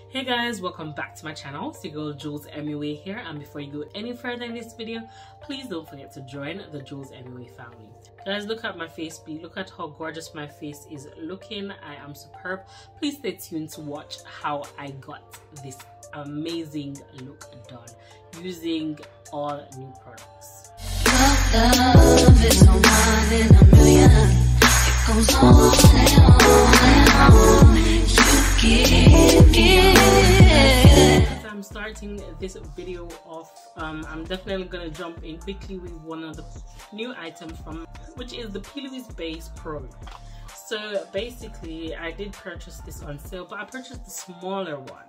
Hey guys, welcome back to my channel. It's your girl Jewlz MUA here, and before you go any further in this video, please don't forget to join the Jewlz MUA family. Guys, look at my face beat. Look at how gorgeous my face is looking. I am superb. Please stay tuned to watch how I got this amazing look done using all new products. Love is no one in a million. It goes on and on and on. As I'm starting this video off, I'm definitely gonna jump in quickly with one of the new items from, which is the P.Louise Base Pro. So basically, I did purchase this on sale, but I purchased the smaller one,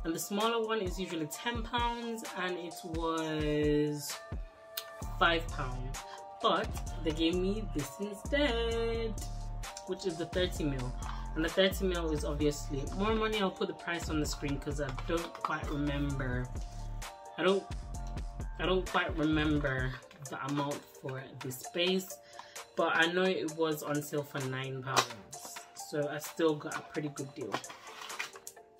and the smaller one is usually £10, and it was £5. But they gave me this instead, which is the 30ml. And the 30ml is obviously more money. I'll put the price on the screen because I don't quite remember. I don't quite remember the amount for this base, but I know it was on sale for £9, so I still got a pretty good deal.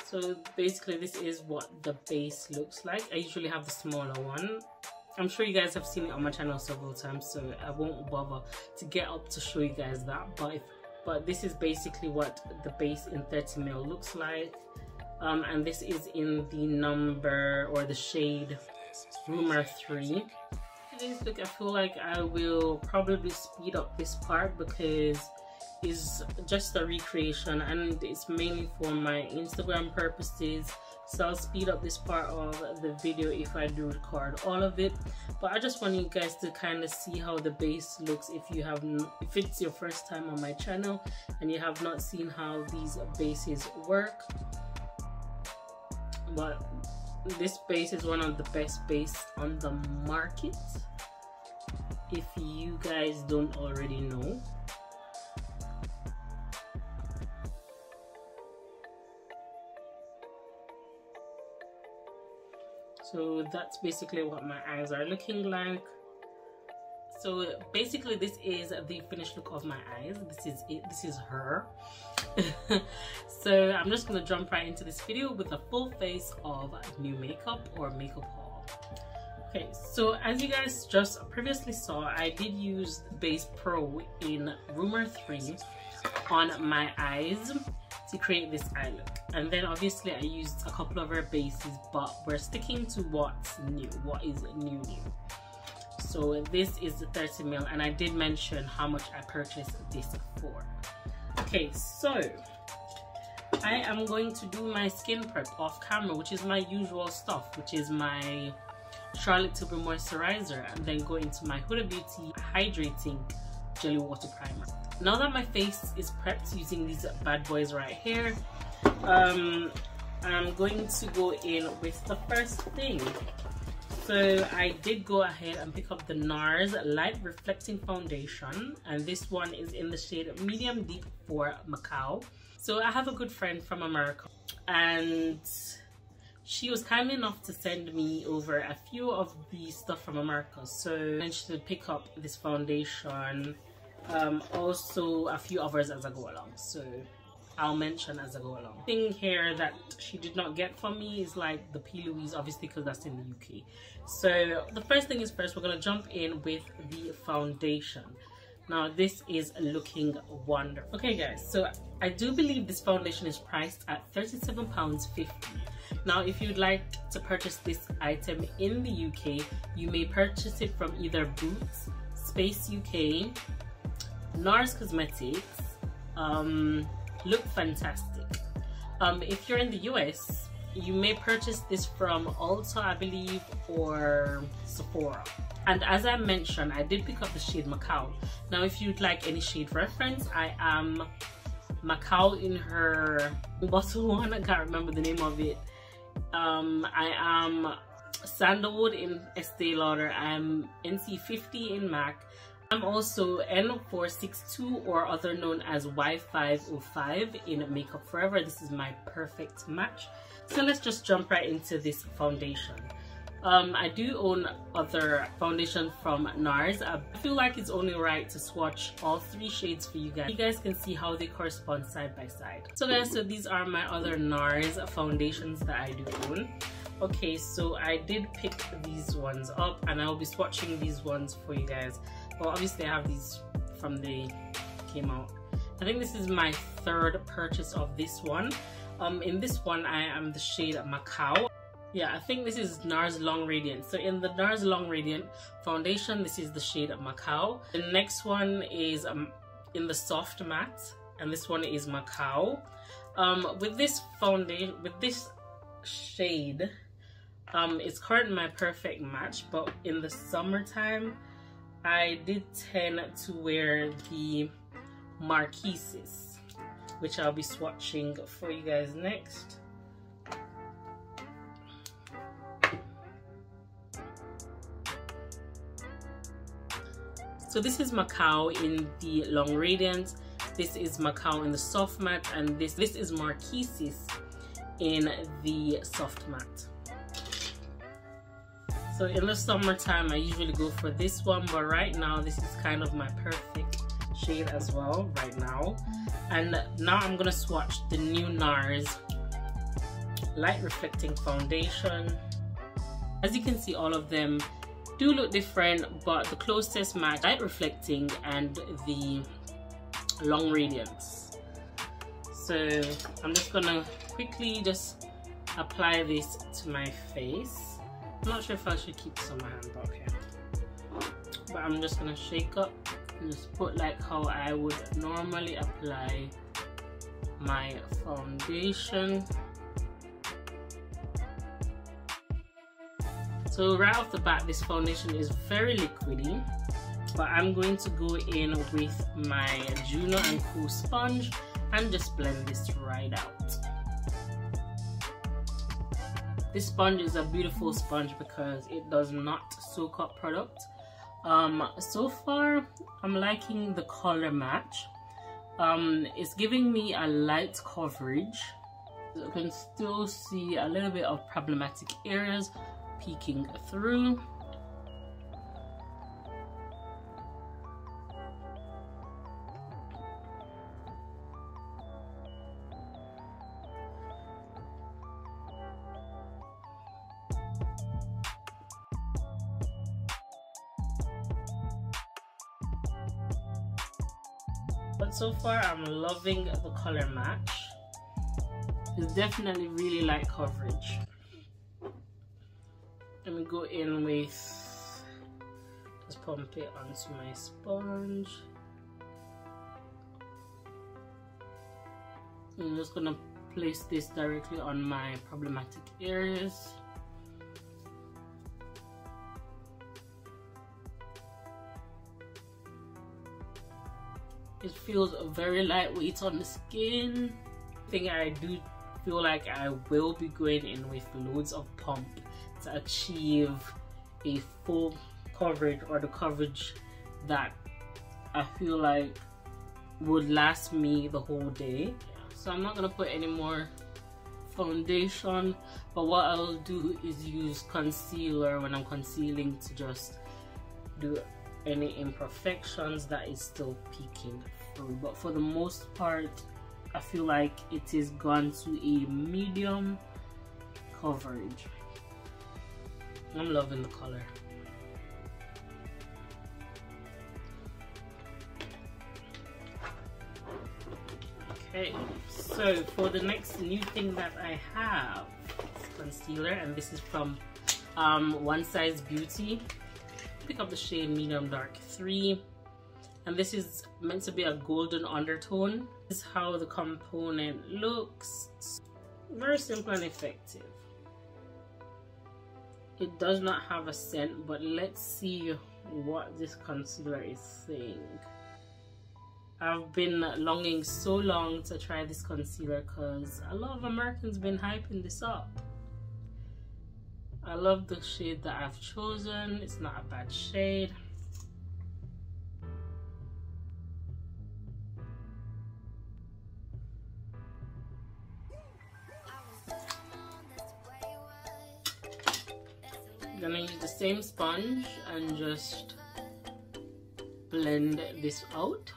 So basically, this is what the base looks like. I usually have the smaller one. I'm sure you guys have seen it on my channel several times, so I won't bother to get up to show you guys that. But this is basically what the base in 30ml looks like, and this is in the number or the shade Rumor 3. Look, I feel like I will probably speed up this part because it's just a recreation and it's mainly for my Instagram purposes. So I'll speed up this part of the video if I do record all of it. But I just want you guys to kind of see how the base looks if it's your first time on my channel and you have not seen how these bases work. But this base is one of the best base on the market, if you guys don't already know. So that's basically what my eyes are looking like. So basically, this is the finished look of my eyes. This is it. This is her. So I'm just gonna jump right into this video with a full face of new makeup or makeup haul. Okay, so as you guys just previously saw, I did use Base Pro in Rumor 3 on my eyes to create this eye look, and then obviously I used a couple of her bases, but we're sticking to what's new, what is new. So this is the 30ml, and I did mention how much I purchased this for. Okay, so I am going to do my skin prep off camera, which is my usual stuff, which is my Charlotte Tilbury moisturizer, and then go into my Huda Beauty hydrating jelly water primer. Now that my face is prepped using these bad boys right here, I'm going to go in with the first thing. So I did go ahead and pick up the Nars Light Reflecting Foundation, and this one is in the shade Medium Deep for Macao. So I have a good friend from America, and she was kind enough to send me over a few of the stuff from America. So I managed to pick up this foundation, also a few others as I go along, so I'll mention as I go along. Thing here that she did not get from me is like the P.Louise, obviously, because that's in the UK. So the first thing is first, we're gonna jump in with the foundation. Now this is looking wonderful. Okay guys, so I do believe this foundation is priced at £37.50. Now if you'd like to purchase this item in the UK, you may purchase it from either Boots, Space UK, Nars Cosmetics, Look Fantastic. If you're in the US, you may purchase this from Ulta, I believe, or Sephora. And as I mentioned, I did pick up the shade Macao. Now if you'd like any shade reference, I am Macao in her bottle one, I can't remember the name of it. I am Sandalwood in Estee Lauder, I'm NC50 in MAC. I'm also N462, or other known as Y505 in Makeup Forever. This is my perfect match. So let's just jump right into this foundation. I do own other foundation from Nars. I feel like it's only right to swatch all 3 shades for you guys. You guys can see how they correspond side by side. So guys, so these are my other Nars foundations that I do own. Okay, so I did pick these ones up and I'll be swatching these ones for you guys. Well, obviously I have these from they came out. I think this is my 3rd purchase of this one. In this one I am the shade Macao. Yeah, I think this is Nars Long Radiant. So in the Nars Long Radiant foundation, this is the shade Macao. The next one is in the soft matte, and this one is Macao. With this foundation, with this shade, it's currently my perfect match, but in the summertime, I did tend to wear the Marquises, which I'll be swatching for you guys next. So this is Macao in the Long Radiant, this is Macao in the soft matte, and this is Marquises in the soft matte. So in the summertime I usually go for this one, but right now this is kind of my perfect shade as well right now. And now I'm gonna swatch the new Nars Light Reflecting Foundation. As you can see, all of them do look different, but the closest match Light Reflecting and the Long Radiance. So I'm just gonna quickly just apply this to my face. I'm not sure if I should keep this on my hand, but okay. But I'm just gonna shake up and just put like how I would normally apply my foundation. So right off the bat, this foundation is very liquidy, but I'm going to go in with my Juno and Co sponge and just blend this right out. This sponge is a beautiful sponge because it does not soak up product. So far, I'm liking the color match. It's giving me a light coverage. You can still see a little bit of problematic areas peeking through. But so far I'm loving the color match. It's definitely really light coverage. Let me go in with, just pump it onto my sponge. I'm just gonna place this directly on my problematic areas. It feels very lightweight on the skin. I think I do feel like I will be going in with loads of pump to achieve a full coverage, or the coverage that I feel like would last me the whole day. So I'm not gonna put any more foundation, but what I'll do is use concealer when I'm concealing to just do any imperfections that is still peeking through. But for the most part, I feel like it is gone to a medium coverage. I'm loving the color. Okay, so for the next new thing that I have, it's concealer, and this is from One Size Beauty. Pick up the shade Medium Dark 3, and this is meant to be a golden undertone. This is how the component looks. Very simple and effective. It does not have a scent, but let's see what this concealer is saying. I've been longing so long to try this concealer because a lot of Americans been hyping this up. I love the shade that I've chosen. It's not a bad shade. I'm gonna use the same sponge and just blend this out.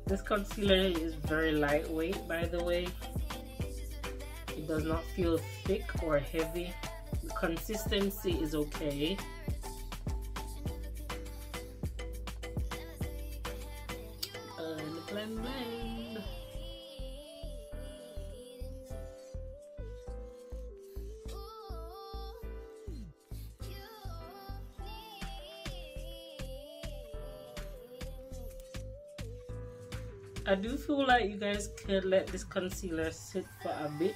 This concealer is very lightweight, by the way. It does not feel thick or heavy. The consistency is okay. And blend. I do feel like you guys could let this concealer sit for a bit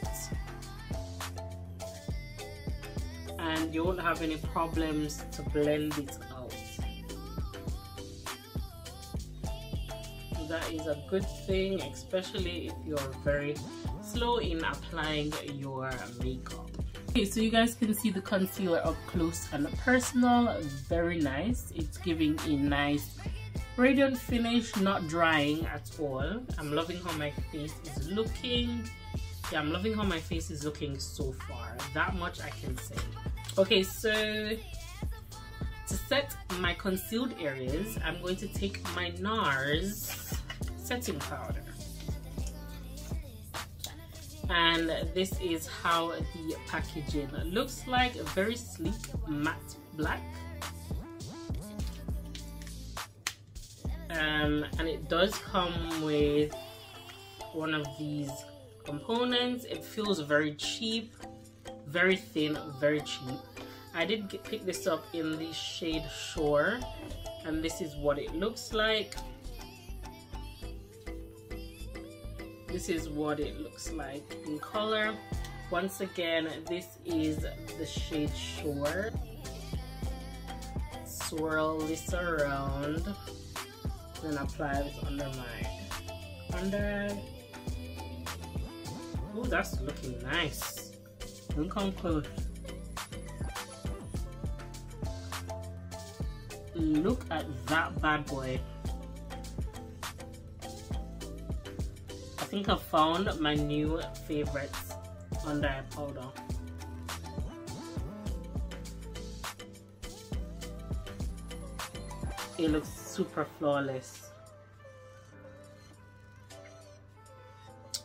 and you won't have any problems to blend it out. That is a good thing, especially if you're very slow in applying your makeup. Okay, so you guys can see the concealer up close and personal. Very nice. It's giving a nice radiant finish, not drying at all. I'm loving how my face is looking. Yeah, I'm loving how my face is looking so far. That much I can say. Okay, so to set my concealed areas, I'm going to take my Nars setting powder. And this is how the packaging looks like. A very sleek matte black. And it does come with one of these components. It feels very cheap, very thin, very cheap. I did pick this up in the shade Shore, and this is what it looks like. This is what it looks like in color. Once again, this is the shade Shore. Swirl this around. Then apply this under my under. Oh, that's looking nice. Don't come close. Look at that bad boy. I think I found my new favorites under eye powder. It looks super flawless.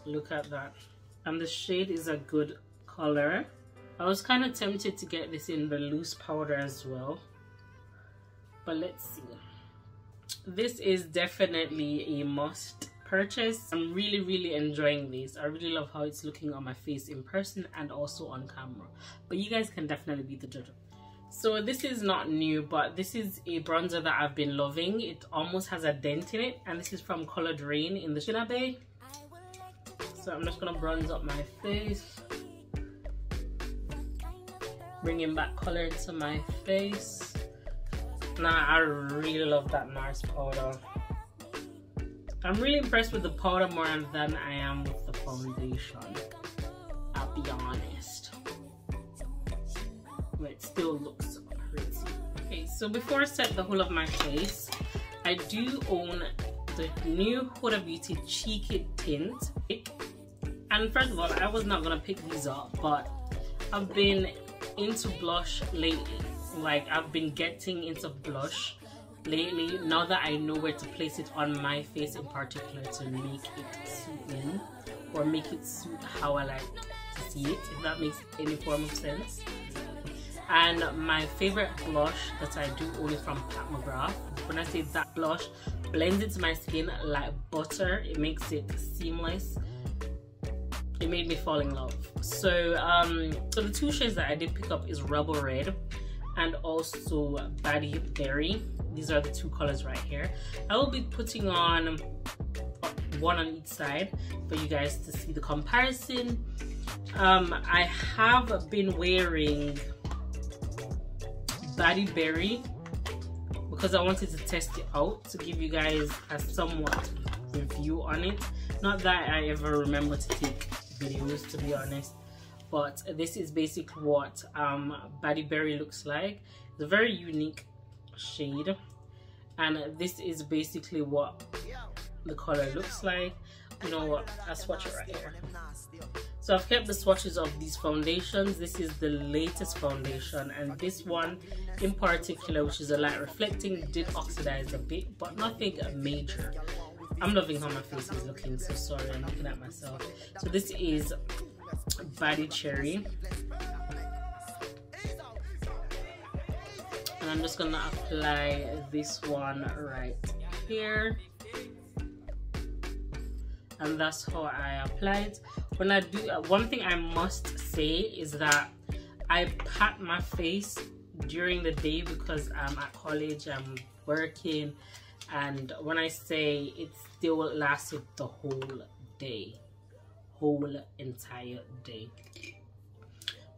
Look at that. And the shade is a good color. I was kind of tempted to get this in the loose powder as well, but let's see. This is definitely a must purchase. I'm really enjoying this. I really love how it's looking on my face in person and also on camera, but you guys can definitely be the judge. So this is not new, but this is a bronzer that I've been loving. It almost has a dent in it, and this is from Colored Rain in the Shina Bay. So I'm just gonna bronze up my face, bringing back color into my face. Now I really love that Nars powder. I'm really impressed with the powder more than I am with the foundation, I'll be honest. But it still looks pretty. Okay, so before I set the whole of my face, I do own the new Huda Beauty Cheeky Tint. And first of all, I was not gonna pick these up, but I've been into blush lately. Like, I've been getting into blush lately, now that I know where to place it on my face in particular to make it suit me, or make it suit how I like to see it, if that makes any form of sense. And my favorite blush that I do own is from Pat McGrath. When I say that blush blends into my skin like butter, it makes it seamless. It made me fall in love. So so the two shades that I did pick up is Rebel Red and also Baddie Berry. These are the two colors right here. I will be putting on one on each side for you guys to see the comparison. I have been wearing Baddie Berry because I wanted to test it out to give you guys a somewhat review on it. Not that I ever remember to take videos, to be honest, but this is basically what Baddie Berry looks like. It's a very unique shade. and this is basically what the color looks like. You know what, I'll swatch it right here. So I've kept the swatches of these foundations. This is the latest foundation, and this one in particular, which is a light reflecting, did oxidize a bit, but nothing major. I'm loving how my face is looking, so sorry, I'm looking at myself. So this is Body Cherry, and I'm just gonna apply this one right here. And that's how I apply it. When I do, one thing I must say is that I pat my face during the day because I'm at college, I'm working, and when I say it still lasted the whole day, whole entire day.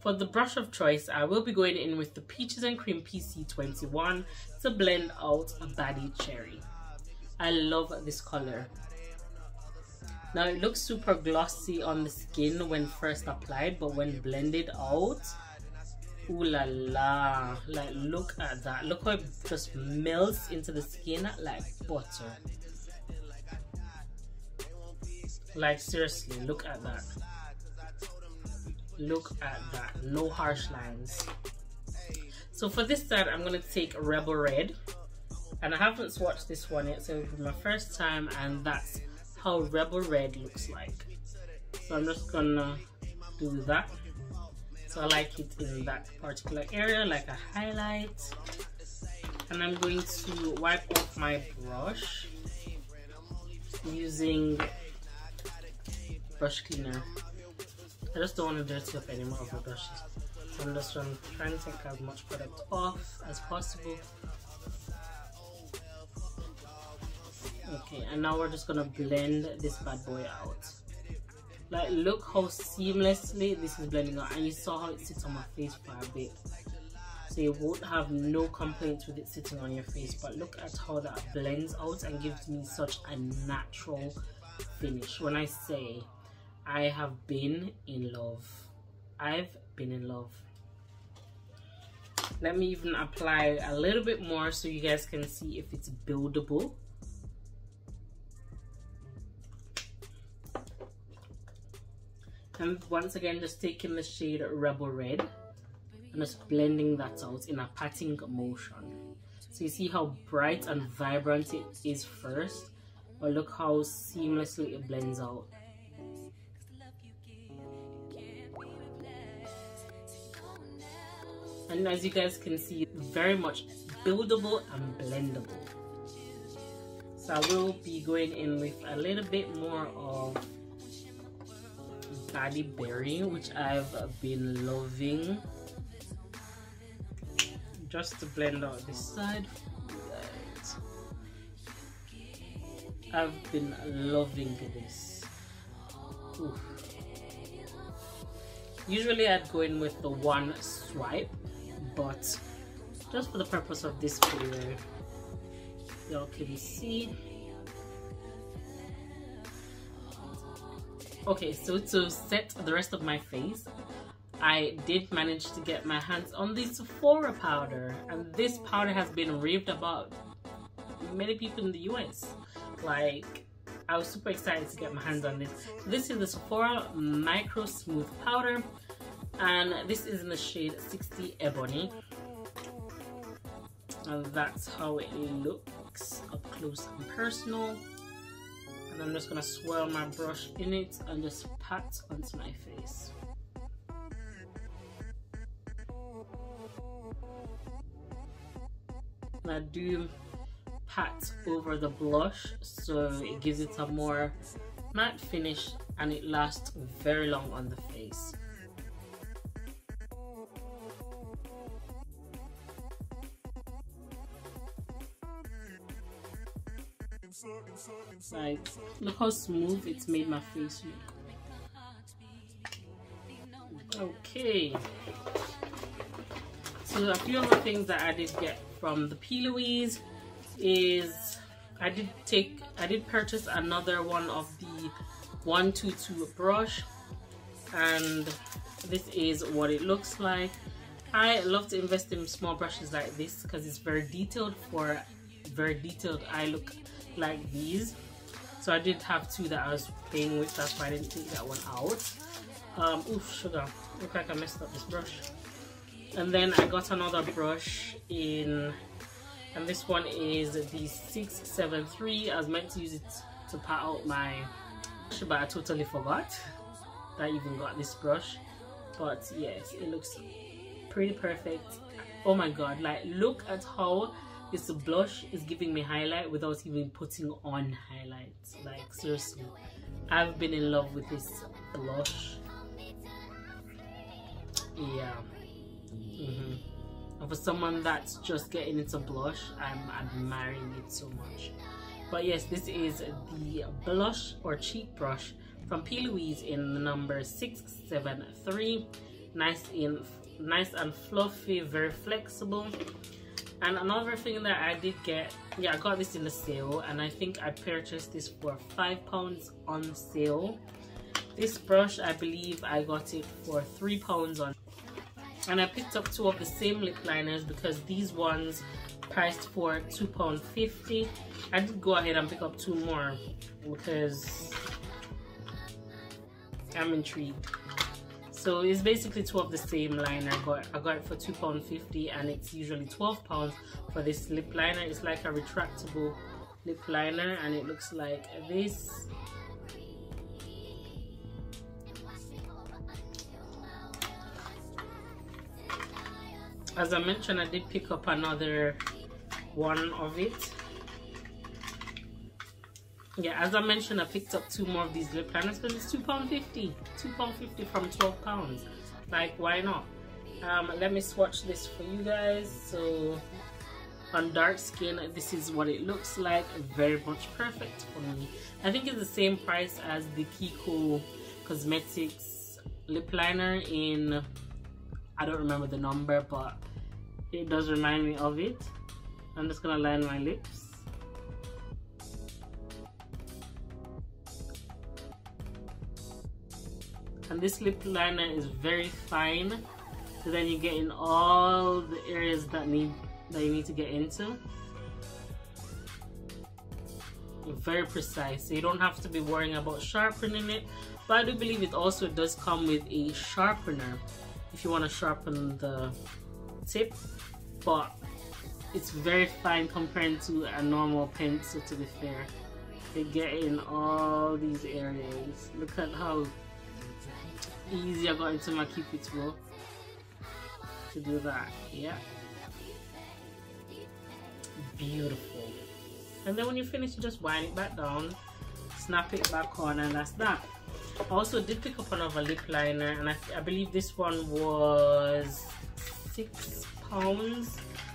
For the brush of choice, I will be going in with the Peaches and Cream PC21 to blend out a Body Cherry. I love this color. Now it looks super glossy on the skin when first applied, but when blended out, ooh la la, like look at that. Look how it just melts into the skin like butter. Like seriously, look at that. Look at that, no harsh lines. So for this side, I'm gonna take Rebel Red, and I haven't swatched this one yet, so it'll be my first time, and that's how Rebel Red looks like. So I'm just gonna do that. So I like it in that particular area, like a highlight. And I'm going to wipe off my brush using brush cleaner. I just don't want to dirty up any more of my brushes. So I'm just trying to take as much product off as possible. Okay, and now we're just gonna blend this bad boy out. Like, look how seamlessly this is blending out, and you saw how it sits on my face for a bit, so you won't have no complaints with it sitting on your face. But look at how that blends out and gives me such a natural finish. When I say I have been in love, I've been in love. Let me even apply a little bit more so you guys can see if it's buildable. And once again, just taking the shade Rebel Red and just blending that out in a patting motion. So you see how bright and vibrant it is first, but look how seamlessly it blends out. And as you guys can see, very much buildable and blendable. So I will be going in with a little bit more of Body Berry, which I've been loving, just to blend out this side. Right. I've been loving this. Oof. Usually I'd go in with the one swipe, but just for the purpose of this video, y'all can see. Okay, so to set the rest of my face, I did manage to get my hands on the Sephora powder, and this powder has been raved about many people in the US. Like, I was super excited to get my hands on this. So this is the Sephora Micro Smooth Powder, and this is in the shade 60 Ebony, and that's how it looks up close and personal. And I'm just gonna swirl my brush in it and just pat onto my face. And I do pat over the blush so it gives it a more matte finish and it lasts very long on the face. Like, look how smooth it's made my face look. Okay, so a few other things that I did get from the P.Louise is I did purchase another one of the 122 brush, and this is what it looks like. I love to invest in small brushes like this because it's very detailed for very detailed eye look like these. So I did have two that I was playing with, that's why I didn't take that one out. Oof, sugar, look like I messed up this brush. And then I got another brush in, and this one is the 673. I was meant to use it to pat out my brush, but I totally forgot that I even got this brush. But yes, it looks pretty perfect. Oh my god, like look at how this blush is giving me highlight without even putting on highlights. Like seriously, I've been in love with this blush. Yeah. And for someone that's just getting into blush, I'm admiring it so much. But yes, this is the blush or cheek brush from P.Louise in the number 673. Nice and fluffy, very flexible. And another thing that I did get, yeah, I got this in the sale, and I think I purchased this for £5 on sale. This brush, I believe I got it for £3 on. And I picked up two of the same lip liners because these ones priced for £2.50. I did go ahead and pick up two more because I'm intrigued. So it's basically two of the same liner. I got it for £2.50, and it's usually £12 for this lip liner. It's like a retractable lip liner, and it looks like this. As I mentioned, I did pick up another one of it. Yeah, as I mentioned, I picked up two more of these lip liners because it's £2.50. £2.50 from £12. Like, why not? Let me swatch this for you guys. So, on dark skin, this is what it looks like. Very much perfect for me. I think it's the same price as the Kiko Cosmetics lip liner in, I don't remember the number, but it does remind me of it. I'm just gonna line my lips. And this lip liner is very fine, so then you get in all the areas that you need to get into. Very precise, so you don't have to be worrying about sharpening it. But I do believe it also does come with a sharpener if you want to sharpen the tip, but it's very fine compared to a normal pencil, to be fair. They get in all these areas. Look at how easy I got into my Cupid's bow to do that. Yeah, beautiful. And then when you finish, you just wind it back down, snap it back on, and that's that. I also did pick up another lip liner, and I believe this one was £6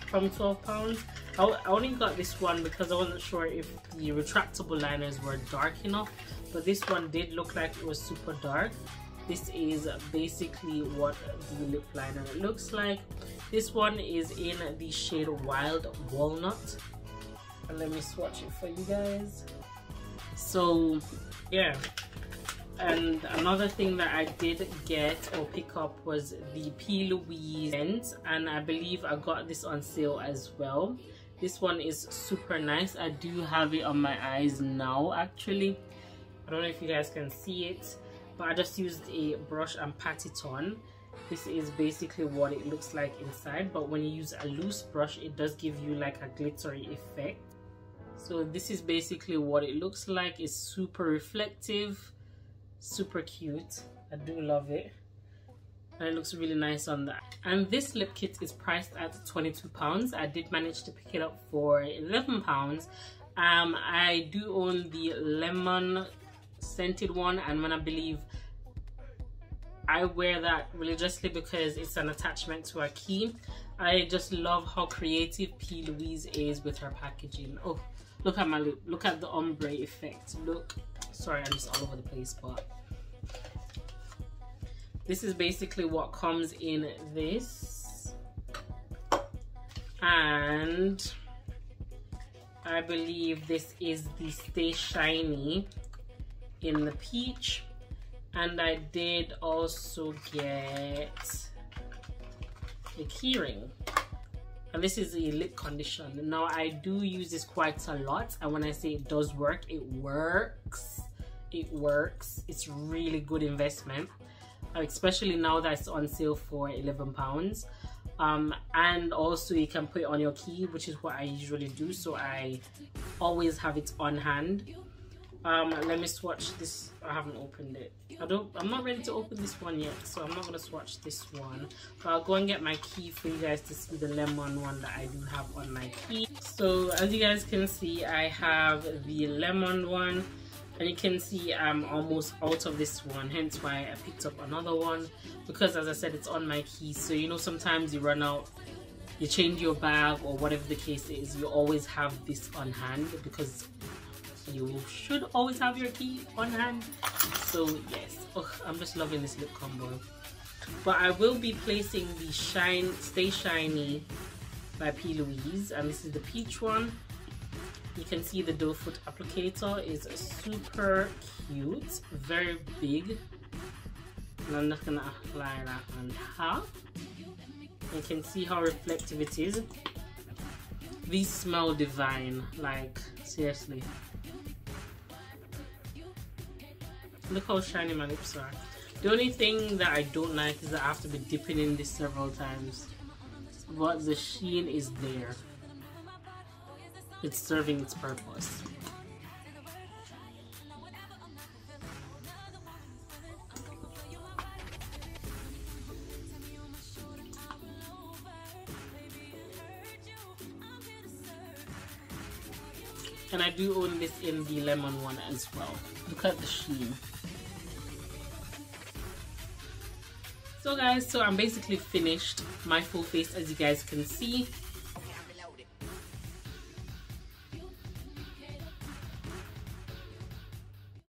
from £12. I only got this one because I wasn't sure if the retractable liners were dark enough, but this one did look like it was super dark. This is basically what the lip liner looks like. This one is in the shade Wild Walnut. And let me swatch it for you guys. So yeah, and another thing that I did get or pick up was the P.Louise Tint, and I believe I got this on sale as well. This one is super nice. I do have it on my eyes now actually. I don't know if you guys can see it, but I just used a brush and pat it on. This is basically what it looks like inside, but when you use a loose brush, it does give you like a glittery effect. So this is basically what it looks like. It's super reflective, super cute. I do love it, and it looks really nice on that. And this lip kit is priced at £22. I did manage to pick it up for £11. I do own the lemon scented one, and when I believe I wear that religiously because it's an attachment to a key. I just love how creative P.Louise is with her packaging. Oh, look at my lip, look at the ombre effect. Look, sorry, I'm just all over the place, but this is basically what comes in this. And I believe this is the Stay Shiny in the peach, and I did also get a keyring. and this is a lip conditioner. Now I do use this quite a lot, and when I say it does work, it works. It works. It's really good investment, especially now that it's on sale for £11. And also you can put it on your key, which is what I usually do, so I always have it on hand. Let me swatch this. I haven't opened it. I'm not ready to open this one yet, so I'm not going to swatch this one, but I'll go and get my key for you guys to see the lemon one that I do have on my key. So as you guys can see, I have the lemon one, and you can see I'm almost out of this one, hence why I picked up another one, because as I said, it's on my key. So you know, sometimes you run out, you change your bag or whatever the case is, you always have this on hand, because you should always have your key on hand. So yes, I'm just loving this lip combo. But I will be placing the Stay Shiny by P.Louise, and this is the peach one. You can see the doe foot applicator is super cute, very big, and I'm just gonna apply that on top. You can see how reflective it is. These smell divine, like seriously. Look how shiny my lips are. The only thing that I don't like is that I have to be dipping in this several times, but the sheen is there. It's serving its purpose. And I do own this in the lemon one as well. Look at the sheen. So guys, so I'm basically finished my full face, as you guys can see.